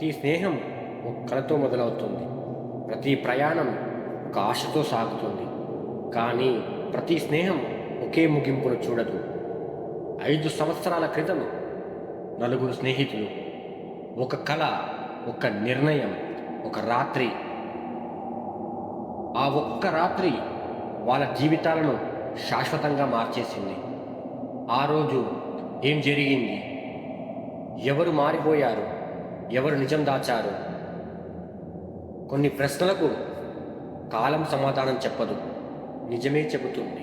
ప్రతి స్నేహం ఒక కలతో మొదలవుతుంది. ప్రతి ప్రయాణం ఒక ఆశతో సాగుతుంది. కానీ ప్రతి స్నేహం ఒకే ముగింపును చూడదు. 5 సంవత్సరాల క్రితం నలుగురు స్నేహితులు, ఒక కళ, ఒక నిర్ణయం, ఒక రాత్రి. ఆ ఒక్క రాత్రి వాళ్ళ జీవితాలను శాశ్వతంగా మార్చేసింది. ఆ రోజు ఏం జరిగింది? ఎవరు మారిపోయారు? ఎవరు నిజం దాచారు? కొన్ని ప్రశ్నలకు కాలం సమాధానం చెప్పదు, నిజమే చెబుతుంది.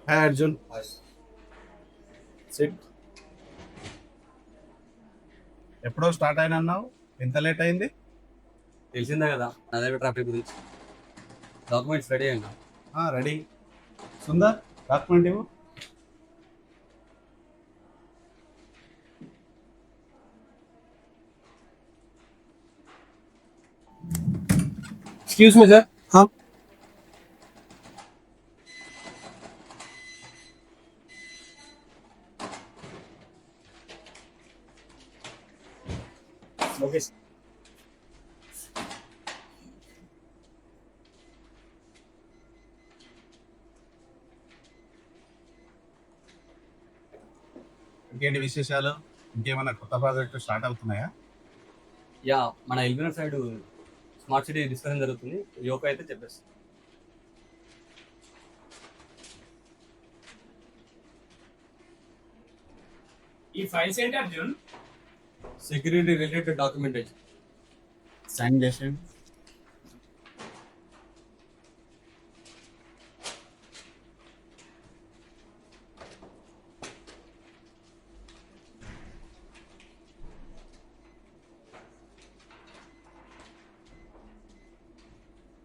Hi Arjun, SIT. ఎప్పుడో స్టార్ట్ అయినా ఎంత లేట్ అయింది? తెలిసిందే కదా నా దగ్గర ట్రాఫిక్ గురించి. డాక్యుమెంట్స్ రెడీ అయినా? రెడీ. సుందర్, డాక్యుమెంట్ ఇవ్వు. Excuse me sir. ఓకే. ఇంకేంటి విశేషాలు? ఇంకేమైనా కొత్త ప్రాజెక్టు స్టార్ట్ అవుతున్నాయా? యా, మన ఎల్బినర్ సైడ్ స్మార్ట్ సిటీ డిస్కషన్ జరుగుతుంది. యోక అయితే చెప్పేస్తాం. ఈ ఫైల్స్ ఏంటి Arjun? Security related documentation. Sign చేసి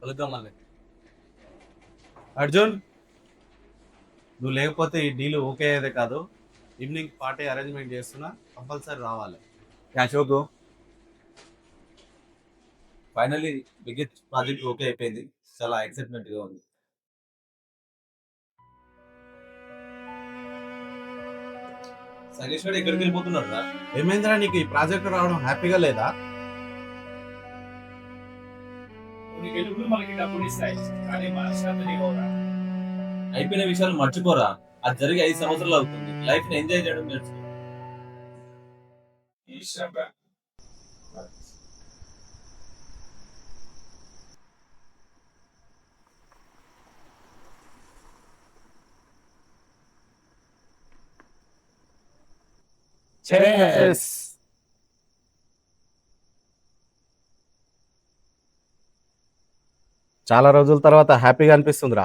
కలుద్దాం మళ్ళీ. అర్జున్, నువ్వు లేకపోతే ఈ డీల్ ఓకే అయ్యేదే కాదు. ఈవినింగ్ పార్టీ అరేంజ్మెంట్ చేస్తున్నా, కంపల్సరీ రావాలి. యా షోకు ఫైనల్లీ బిగ్గెస్ట్ ప్రాజెక్ట్ ఓకే అయిపోయింది. చాలా ఎక్సైట్మెంట్ గా ఉంది. సనీష్ గారు ఎక్కడికి వెళ్ళిపోతున్నాడు రా? ఏమైందిరా, నీకు ఈ ప్రాజెక్ట్ రావడం హ్యాపీగా లేదా? కొన్ని గెలుపులు మనకి డబ్బులు ఇస్తాయి, కానీ మనశ్శాంతి నీకోరా. అయిపోయిన విషయాలు మర్చిపోరా. అది జరిగి 5 సంవత్సరాలు అవుతుంది. లైఫ్ ని ఎంజాయ్ చేయడం నేర్చుకో. ఈ శ్రమ చాలా రోజుల తర్వాత హ్యాపీగా అనిపిస్తుందిరా.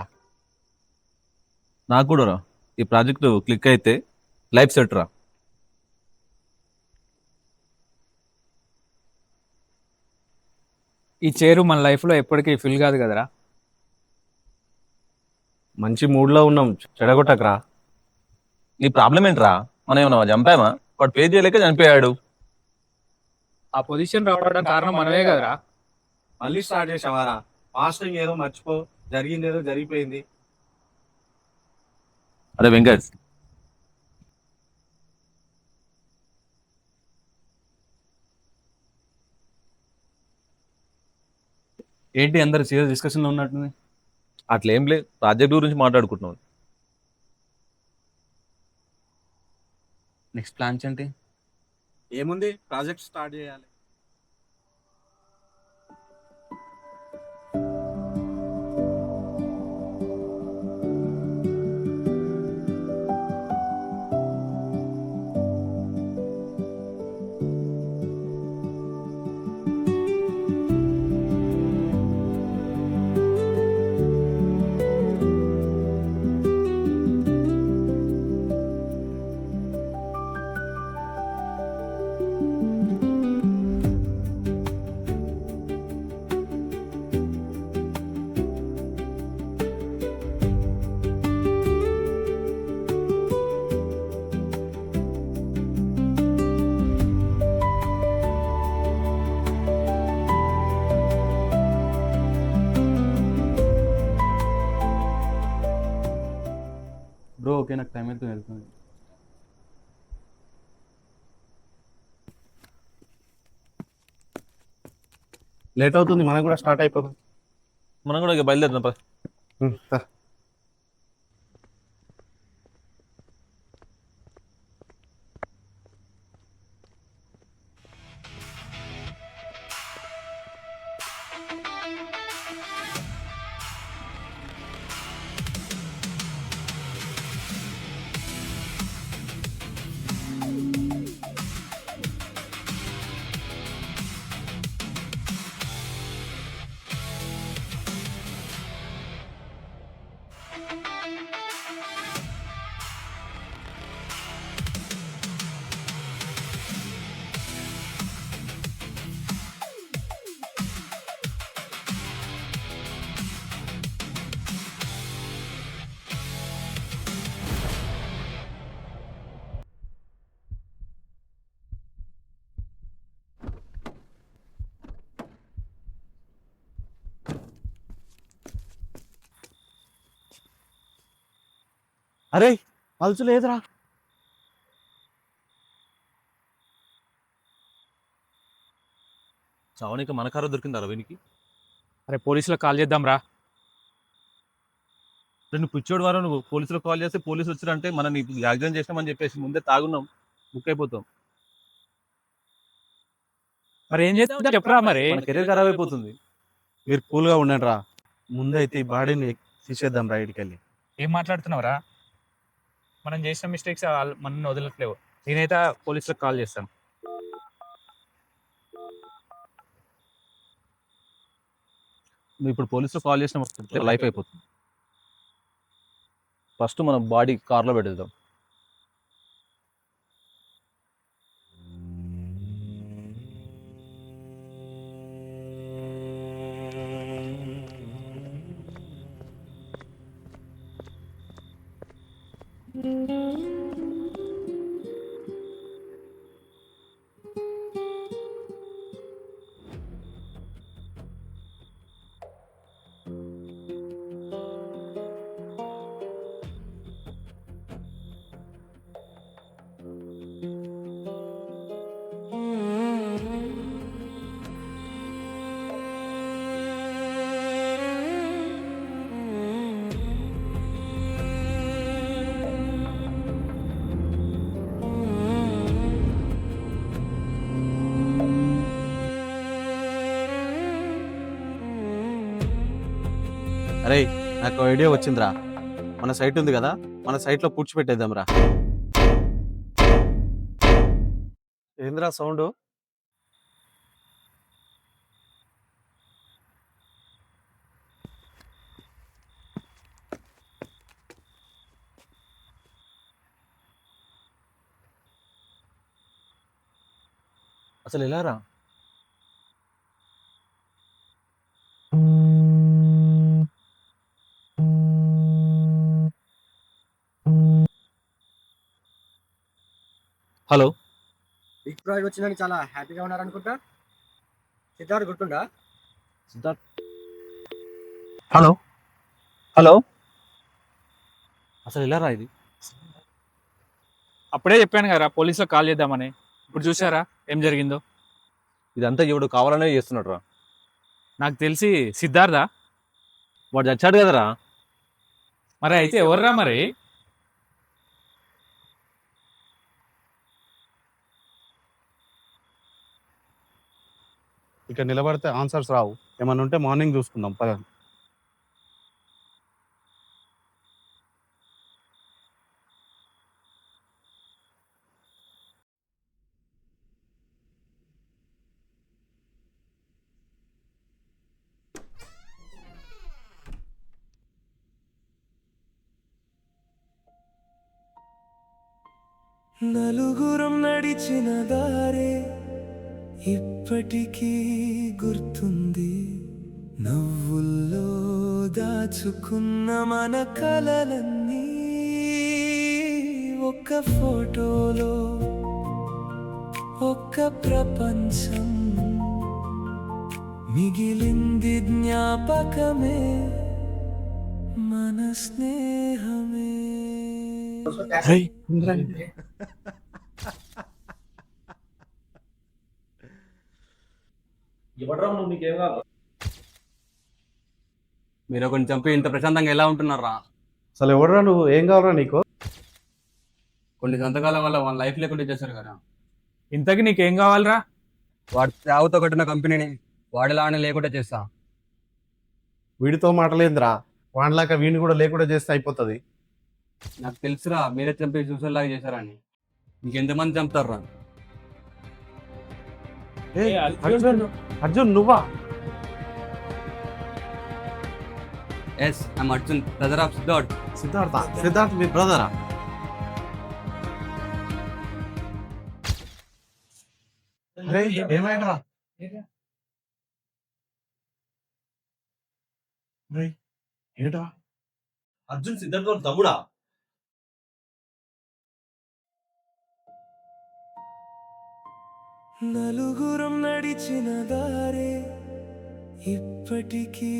నాకు కూడా రా. ఈ ప్రాజెక్ట్ క్లిక్ అయితే లైఫ్ సెట్ రా. ఈ చైరు మన లైఫ్లో ఎప్పటికీ ఫిల్ కాదు కదరా. మంచి మూడ్లో ఉన్నాం, చెడగొట్టకరా. నీ ప్రాబ్లం ఏంట్రా? మనం ఏమన్నా చంపామా? వాడు పే చేయలేక చనిపోయాడు. ఆ పొజిషన్ రావడం కారణం మనమే కదరా. మళ్ళీ స్టార్ట్ చేసావారా? పాస్టింగ్ ఏదో మర్చిపో, జరిగింది ఏదో జరిగిపోయింది. అరే వెంకట్, ఏంటి అందరు సీరియస్ డిస్కషన్ లో ఉన్నట్టుంది? అట్లేం లేదు, ప్రాజెక్ట్ గురించి మాట్లాడుకుంటున్నాం. నెక్స్ట్ ప్లాన్స్ ఏంటి? ఏముంది, ప్రాజెక్ట్ స్టార్ట్ చేయాలి. ఓకే, నాకు టైం అయితే వెళ్తుంది. లేట్ అవుతుంది, మనకు కూడా స్టార్ట్ అయిపోతుంది. మనం కూడా ఇక బయలుదేరుదాం పద. అరే పల్సు లేదురా. చావనికి మన కారు దొరికిందా వీనికి? అరే పోలీసులకు కాల్ చేద్దాం రా. నువ్వు పిచ్చోడు వారు, నువ్వు పోలీసులకు కాల్ చేస్తే పోలీసులు వచ్చారంటే మనం యాక్సిడెంట్ చేసినామని చెప్పేసి ముందే తాగున్నాం, బుక్ అయిపోతాం. మరి ఏం చేద్దాం చెప్పరా మరి. మన కెరీర్ ఖరాబ్ అయిపోతుంది. మీరు కూల్గా ఉండండి రా, ముందైతే ఈ బాడీని తీసేద్దాం రైడ్కి వెళ్ళి. ఏం మాట్లాడుతున్నావురా? మనం చేసిన మిస్టేక్స్ మనల్ని వదలట్లేవు. నేనైతే పోలీసులకు కాల్ చేస్తాను. నువ్వు ఇప్పుడు పోలీసులు కాల్ చేసిన లైఫ్ అయిపోతుంది. ఫస్ట్ మనం బాడీ కార్లో పెట్టేద్దాం. అరే నాకు ఐడియా వచ్చిందిరా, మన సైట్ ఉంది కదా, మన సైట్లో పూడ్చిపెట్టేద్దాం రా. ఏంద్రా సౌండ్? అసలు ఎలా రా? హలో, బిగ్ ప్రాజెక్ట్ వచ్చిందని చాలా హ్యాపీగా ఉన్నారనుకుంటా. సిద్ధార్థ్ గుర్తుందా? సిద్ధార్థ్. హలో హలో, అసలు ఎలా రా ఇది? అప్పుడే చెప్పాను కదా పోలీసులకు కాల్ చేద్దామని. ఇప్పుడు చూసారా ఏం జరిగిందో? ఇదంతా ఎవడు కావాలనే చేస్తున్నాడు రా. నాకు తెలిసి సిద్ధార్థ. వాడు చచ్చాడు కదరా. మరి అయితే ఎవర్రా మరి? ఇక నిలబడితే ఆన్సర్స్ రావు, ఏమన్నా ఉంటే మార్నింగ్ చూసుకుందాం పద. నలుగురం నడిచిన దారే ఇప్పటికీ గుర్తుంది. నవ్వుల్లో దాచుకున్న మన కలలన్నీ ఒక్క ఫోటోలో ఒక్క ప్రపంచం. మిగిలింది జ్ఞాపకమే, మన స్నేహమే. ఇవ్వడం నువ్వు నీకేం కాదు. మీరు ఒకరిని చంపి ఇంత ప్రశాంతంగా ఎలా ఉంటున్నారా? అసలు ఎవడరా నువ్వు? ఏం కావాలరా నీకు? కొన్ని సంతకాల వల్ల వాళ్ళ లైఫ్ లేకుండా చేశారు కదా. ఇంతకి నీకేం కావాలరా? వాడు త్యాగుతో కట్టిన కంపెనీని వాడిలానే లేకుండా చేస్తా. వీడితో మాటలేదురా, వాడిలాగా వీడిని కూడా లేకుండా చేస్తే అయిపోతుంది. నాకు తెలుసురా మీరే చంపి చూసేలాగా చేశారని. ఇంకెంతమంది చంపుతారా? అర్జున్ నువ్వా? Yes I'm Arjun, brother of Siddharth. Siddharth మీ బ్రదరా? ఏమైందిరా? ఏంటా? అర్జున్ సిద్ధార్థ్ వాళ్ళ తమ్ముడా? నలుగురం నడిచిన దారే ఇప్పటికీ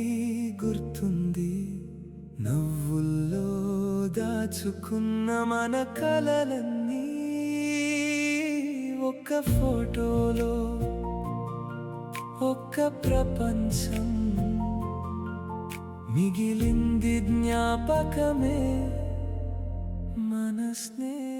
గుర్తుంది, నవ్వుల్లో దాచుకున్న మన కలలన్నీ ఒక్క ఫోటోలో, ఒక్క ప్రపంచం మిగిలింది జ్ఞాపకమే మన స్నేహం.